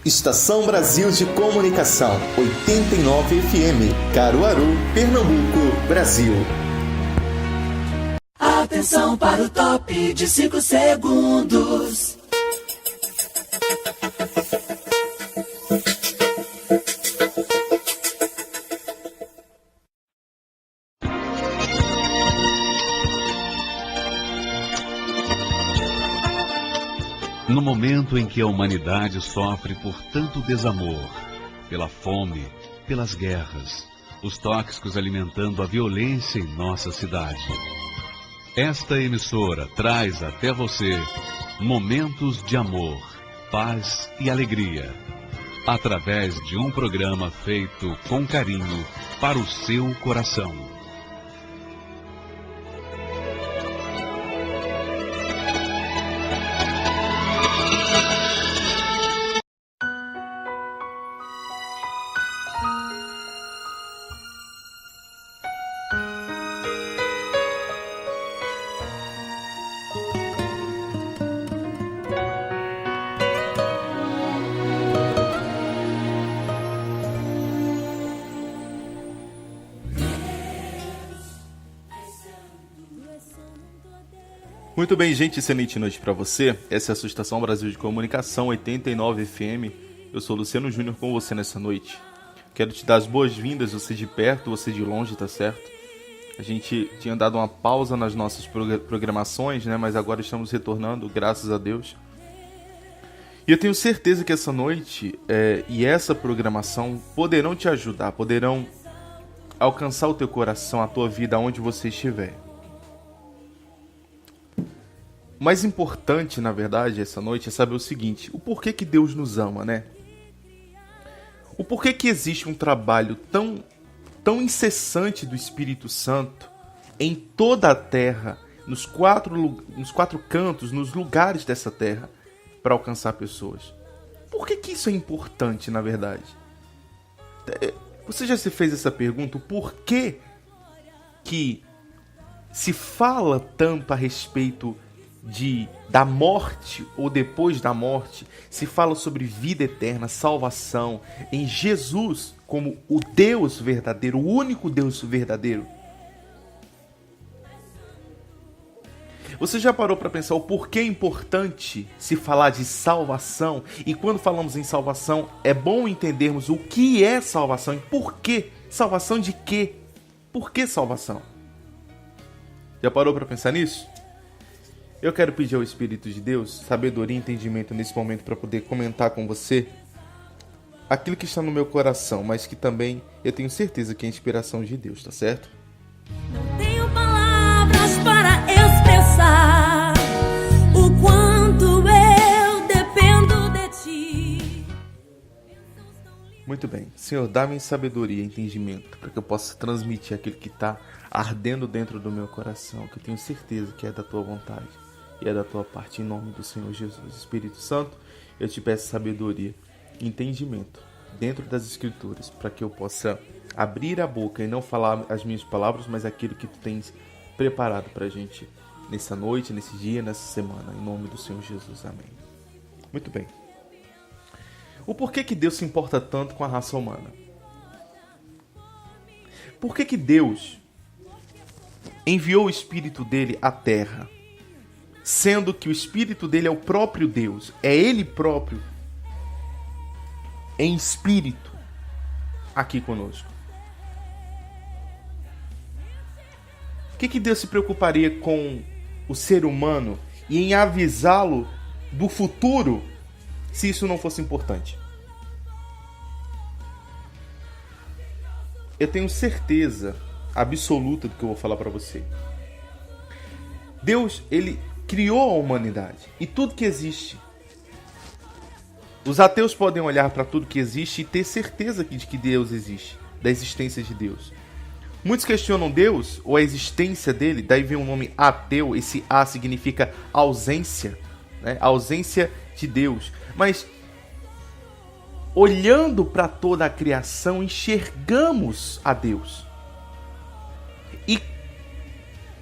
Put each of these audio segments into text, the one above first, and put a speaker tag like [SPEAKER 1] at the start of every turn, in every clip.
[SPEAKER 1] Estação Brasil de Comunicação, 89 FM, Caruaru, Pernambuco, Brasil.
[SPEAKER 2] Atenção para o top de 5 segundos.
[SPEAKER 3] No momento em que a humanidade sofre por tanto desamor, pela fome, pelas guerras, os tóxicos alimentando a violência em nossa cidade, esta emissora traz até você momentos de amor, paz e alegria, através de um programa feito com carinho para o seu coração.
[SPEAKER 4] Muito bem, gente, excelente noite para você. Essa é a sua Estação Brasil de Comunicação, 89 FM. Eu sou Luciano Júnior com você nessa noite. Quero te dar as boas-vindas, você de perto, você de longe, tá certo? A gente tinha dado uma pausa nas nossas programações, né? Mas agora estamos retornando, graças a Deus. E eu tenho certeza que essa noite e essa programação poderão te ajudar, poderão alcançar o teu coração, a tua vida, onde você estiver. O mais importante, na verdade, essa noite é saber o seguinte: o porquê que Deus nos ama, né? O porquê que existe um trabalho tão incessante do Espírito Santo em toda a terra, nos quatro cantos, nos lugares dessa terra, para alcançar pessoas. Por que isso é importante, na verdade? Você já se fez essa pergunta? O porquê que se fala tanto a respeito da morte ou depois da morte? Se fala sobre vida eterna, salvação, em Jesus como o Deus verdadeiro, o único Deus verdadeiro. Você já parou para pensar o porquê é importante se falar de salvação? E quando falamos em salvação, é bom entendermos o que é salvação e por quê. Salvação de quê? Por que salvação? Já parou para pensar nisso? Eu quero pedir ao Espírito de Deus sabedoria e entendimento nesse momento para poder comentar com você aquilo que está no meu coração, mas que também eu tenho certeza que é inspiração de Deus, tá certo?
[SPEAKER 5] Não tenho palavras para expressar o quanto eu dependo de ti.
[SPEAKER 4] Muito bem. Senhor, dá-me sabedoria e entendimento para que eu possa transmitir aquilo que está ardendo dentro do meu coração, que eu tenho certeza que é da tua vontade e é da tua parte, em nome do Senhor Jesus. Espírito Santo, eu te peço sabedoria e entendimento dentro das Escrituras, para que eu possa abrir a boca e não falar as minhas palavras, mas aquilo que tu tens preparado para a gente nessa noite, nesse dia, nessa semana, em nome do Senhor Jesus. Amém. Muito bem. O porquê que Deus se importa tanto com a raça humana? Por que Deus enviou o Espírito dele à Terra, sendo que o Espírito dele é o próprio Deus, é ele próprio, em espírito, aqui conosco? Por que Deus se preocuparia com o ser humano e em avisá-lo do futuro, se isso não fosse importante? Eu tenho certeza absoluta do que eu vou falar para você. Deus, ele criou a humanidade e tudo que existe. Os ateus podem olhar para tudo que existe e ter certeza de que Deus existe, da existência de Deus. Muitos questionam Deus ou a existência dele, daí vem o nome ateu. Esse A significa ausência, né? A ausência de Deus. Mas olhando para toda a criação, enxergamos a Deus. E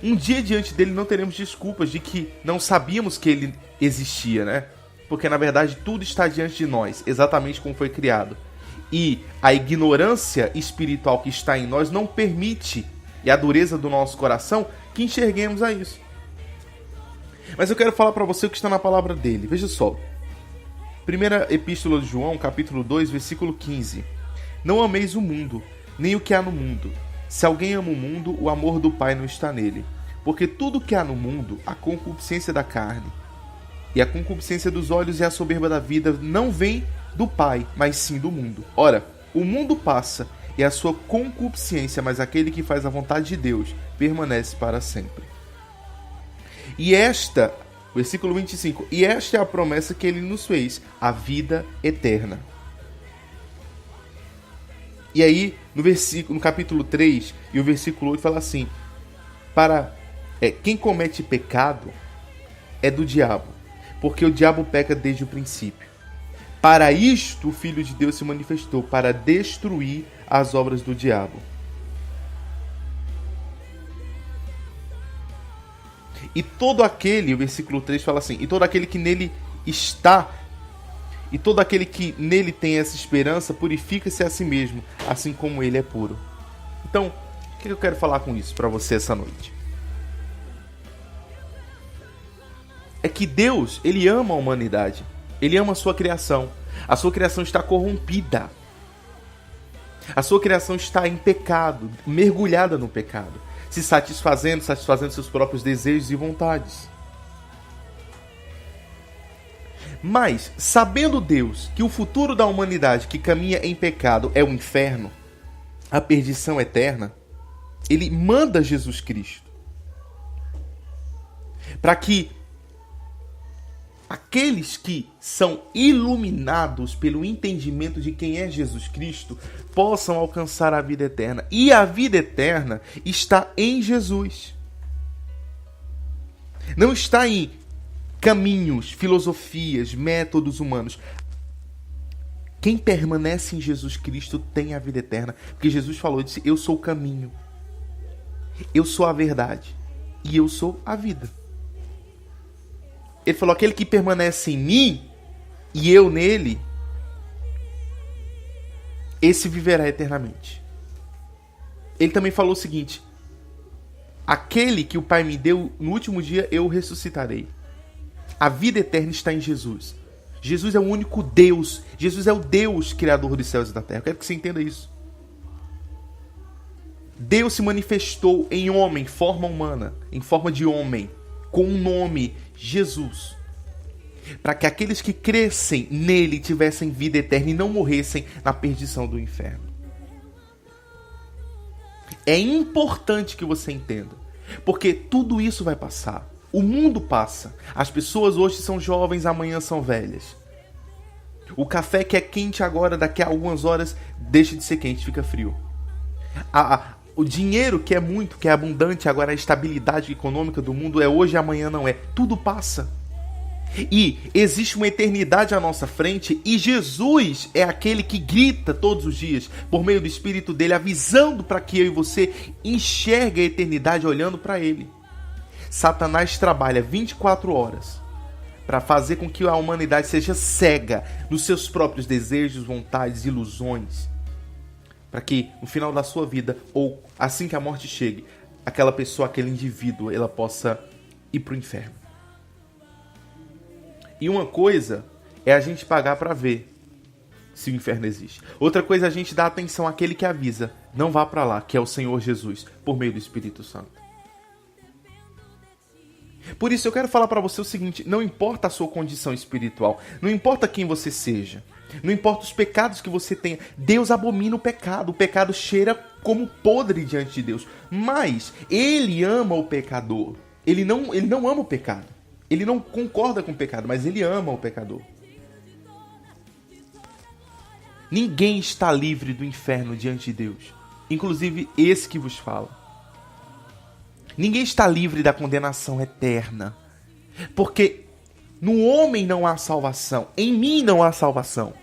[SPEAKER 4] um dia diante dele não teremos desculpas de que não sabíamos que ele existia, né? porque na verdade tudo está diante de nós, exatamente como foi criado. E a ignorância espiritual que está em nós não permite, e a dureza do nosso coração, que enxerguemos a isso. Mas eu quero falar para você o que está na palavra dele. Veja só. Primeira Epístola de João, capítulo 2, versículo 15. Não ameis o mundo, nem o que há no mundo. Se alguém ama o mundo, o amor do Pai não está nele. Porque tudo que há no mundo, a concupiscência da carne, e a concupiscência dos olhos e a soberba da vida, não vem do Pai, mas sim do mundo. Ora, o mundo passa, e a sua concupiscência, mas aquele que faz a vontade de Deus permanece para sempre. E esta, versículo 25, e esta é a promessa que ele nos fez, a vida eterna. E aí, no capítulo 3 e o versículo 8 fala assim, quem comete pecado é do diabo, porque o diabo peca desde o princípio. Para isto o Filho de Deus se manifestou, para destruir as obras do diabo. E todo aquele, o versículo 3 fala assim, e todo aquele que nele está, e todo aquele que nele tem essa esperança, purifica-se a si mesmo, assim como ele é puro. Então, o que eu quero falar com isso para você essa noite? É que Deus, ele ama a humanidade. Ele ama a sua criação. A sua criação está corrompida. A sua criação está em pecado, mergulhada no pecado, se satisfazendo seus próprios desejos e vontades. Mas, sabendo Deus que o futuro da humanidade que caminha em pecado é o inferno, a perdição eterna, ele manda Jesus Cristo para que aqueles que são iluminados pelo entendimento de quem é Jesus Cristo possam alcançar a vida eterna. E a vida eterna está em Jesus. Não está em caminhos, filosofias, métodos humanos. Quem permanece em Jesus Cristo tem a vida eterna. Porque Jesus falou, disse, eu sou o caminho, eu sou a verdade e eu sou a vida. Ele falou, aquele que permanece em mim e eu nele, esse viverá eternamente. Ele também falou o seguinte, aquele que o Pai me deu, no último dia eu ressuscitarei. A vida eterna está em Jesus. Jesus é o único Deus. Jesus é o Deus criador dos céus e da terra. Eu quero que você entenda isso. Deus se manifestou em homem, forma humana, em forma de homem, com um nome, Jesus, para que aqueles que crescem nele tivessem vida eterna e não morressem na perdição do inferno. É importante que você entenda, porque tudo isso vai passar. O mundo passa. As pessoas hoje são jovens, amanhã são velhas. O café que é quente agora, daqui a algumas horas, deixa de ser quente, fica frio. O dinheiro que é muito, que é abundante, agora a estabilidade econômica do mundo é hoje e amanhã não é. Tudo passa. E existe uma eternidade à nossa frente e Jesus é aquele que grita todos os dias, por meio do Espírito dele, avisando para que eu e você enxergue a eternidade olhando para ele. Satanás trabalha 24 horas para fazer com que a humanidade seja cega nos seus próprios desejos, vontades, ilusões. Para que no final da sua vida, ou assim que a morte chegue, aquela pessoa, aquele indivíduo, ela possa ir para o inferno. E uma coisa é a gente pagar para ver se o inferno existe. Outra coisa é a gente dar atenção àquele que avisa, não vá para lá, que é o Senhor Jesus, por meio do Espírito Santo. Por isso eu quero falar para você o seguinte, não importa a sua condição espiritual, não importa quem você seja, não importa os pecados que você tenha, Deus abomina o pecado cheira como podre diante de Deus, mas Ele ama o pecador, Ele não ama o pecado, Ele não concorda com o pecado, mas Ele ama o pecador. Ninguém está livre do inferno diante de Deus, inclusive esse que vos fala. Ninguém está livre da condenação eterna, porque no homem não há salvação, em mim não há salvação.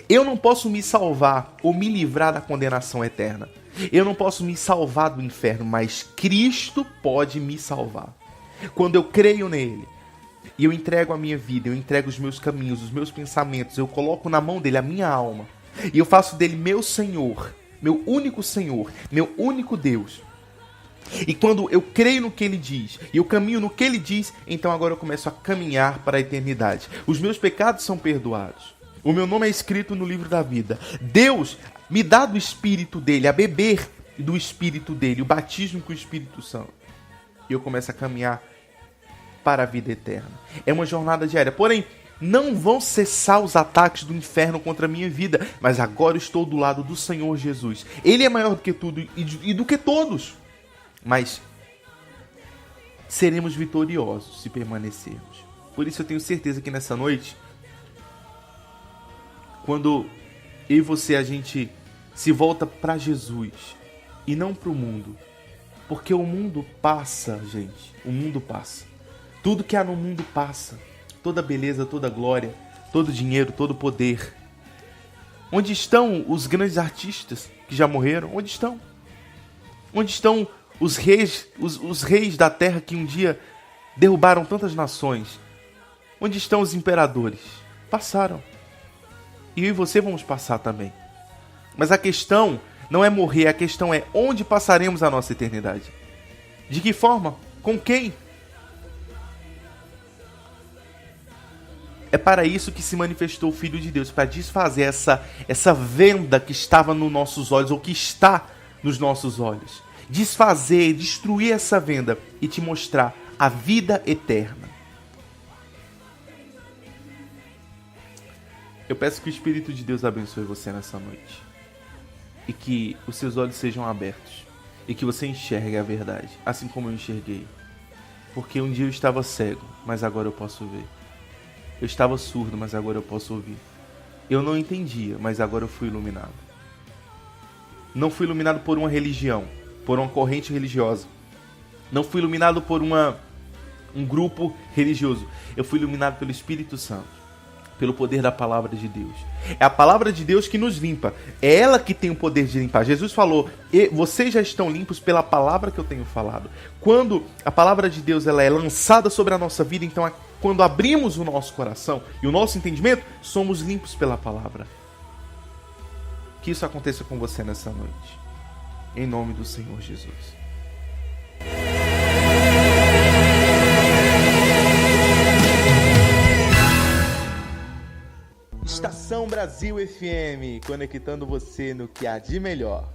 [SPEAKER 4] Eu não posso me salvar ou me livrar da condenação eterna. Eu não posso me salvar do inferno, mas Cristo pode me salvar. Quando eu creio nele, E eu entrego a minha vida, eu entrego os meus caminhos, os meus pensamentos, eu coloco na mão dele a minha alma. E eu faço dele meu Senhor, meu único Deus. E quando eu creio no que ele diz, e eu caminho no que ele diz, então agora eu começo a caminhar para a eternidade. Os meus pecados são perdoados. O meu nome é escrito no livro da vida. Deus me dá do Espírito dele, a beber do Espírito dele, o batismo com o Espírito Santo. E eu começo a caminhar para a vida eterna. É uma jornada diária. Porém, não vão cessar os ataques do inferno contra a minha vida. Mas agora eu estou do lado do Senhor Jesus. Ele é maior do que tudo e do que todos. Mas seremos vitoriosos se permanecermos. Por isso eu tenho certeza que nessa noite, quando eu e você, a gente se volta para Jesus e não para o mundo. Porque o mundo passa, gente. O mundo passa. Tudo que há no mundo passa. Toda beleza, toda glória, todo dinheiro, todo poder. Onde estão os grandes artistas que já morreram? Onde estão? Onde estão os reis da terra que um dia derrubaram tantas nações? Onde estão os imperadores? Passaram. E eu e você vamos passar também. Mas a questão não é morrer, a questão é onde passaremos a nossa eternidade. De que forma? Com quem? É para isso que se manifestou o Filho de Deus, para desfazer essa venda que estava nos nossos olhos, ou que está nos nossos olhos. Desfazer, destruir essa venda e te mostrar a vida eterna. Eu peço que o Espírito de Deus abençoe você nessa noite. E que os seus olhos sejam abertos. E que você enxergue a verdade, assim como eu enxerguei. Porque um dia eu estava cego, mas agora eu posso ver. Eu estava surdo, mas agora eu posso ouvir. Eu não entendia, mas agora eu fui iluminado. Não fui iluminado por uma religião, por uma corrente religiosa. Não fui iluminado por um grupo religioso. Eu fui iluminado pelo Espírito Santo, pelo poder da palavra de Deus. É a palavra de Deus que nos limpa. É ela que tem o poder de limpar. Jesus falou, vocês já estão limpos pela palavra que eu tenho falado. Quando a palavra de Deus ela é lançada sobre a nossa vida, então quando abrimos o nosso coração e o nosso entendimento, somos limpos pela palavra. Que isso aconteça com você nessa noite. Em nome do Senhor Jesus.
[SPEAKER 1] Estação Brasil FM, conectando você no que há de melhor.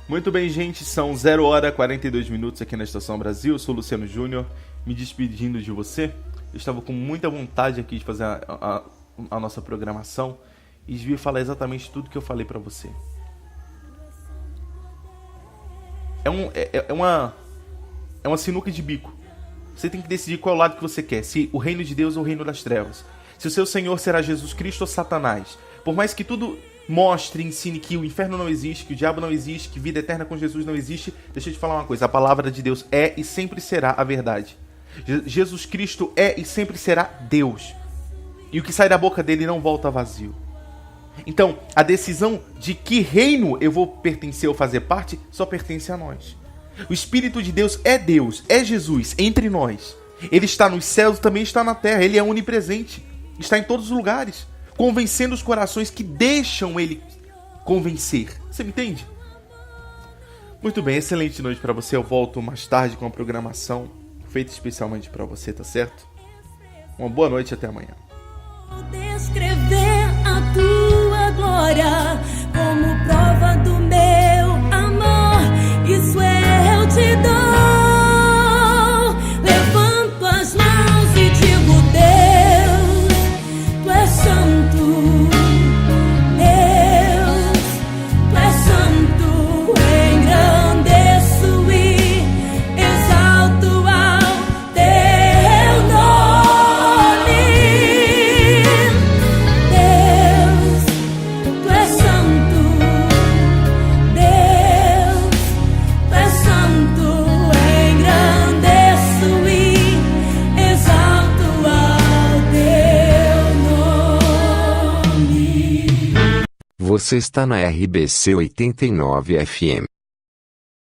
[SPEAKER 4] Muito bem, gente, são 0h42 aqui na Estação Brasil. Eu sou o Luciano Júnior, me despedindo de você. Eu estava com muita vontade aqui de fazer a nossa programação e devia falar exatamente tudo que eu falei para você. É uma sinuca de bico. Você tem que decidir qual lado que você quer, se o reino de Deus ou o reino das trevas. Se o seu Senhor será Jesus Cristo ou Satanás. Por mais que tudo mostre e ensine que o inferno não existe, que o diabo não existe, que vida eterna com Jesus não existe, deixa eu te falar uma coisa, a palavra de Deus é e sempre será a verdade. Jesus Cristo é e sempre será Deus. E o que sai da boca dele não volta vazio. Então, a decisão de que reino eu vou pertencer ou fazer parte, só pertence a nós. O Espírito de Deus, é Jesus, entre nós. Ele está nos céus, também está na terra, ele é onipresente, está em todos os lugares, convencendo os corações que deixam ele convencer. Você me entende? Muito bem, excelente noite para você. Eu volto mais tarde com uma programação feita especialmente para você, tá certo? Uma boa noite e até amanhã.
[SPEAKER 5] Descrever a tua glória como prova do meu amor, isso eu te dou. Levanto as mãos e digo: Deus, tu és santo. Deus, tu és santo. Engrandeço e exalto ao teu nome. Deus, tu és santo.
[SPEAKER 6] Você está na RBC 89 FM.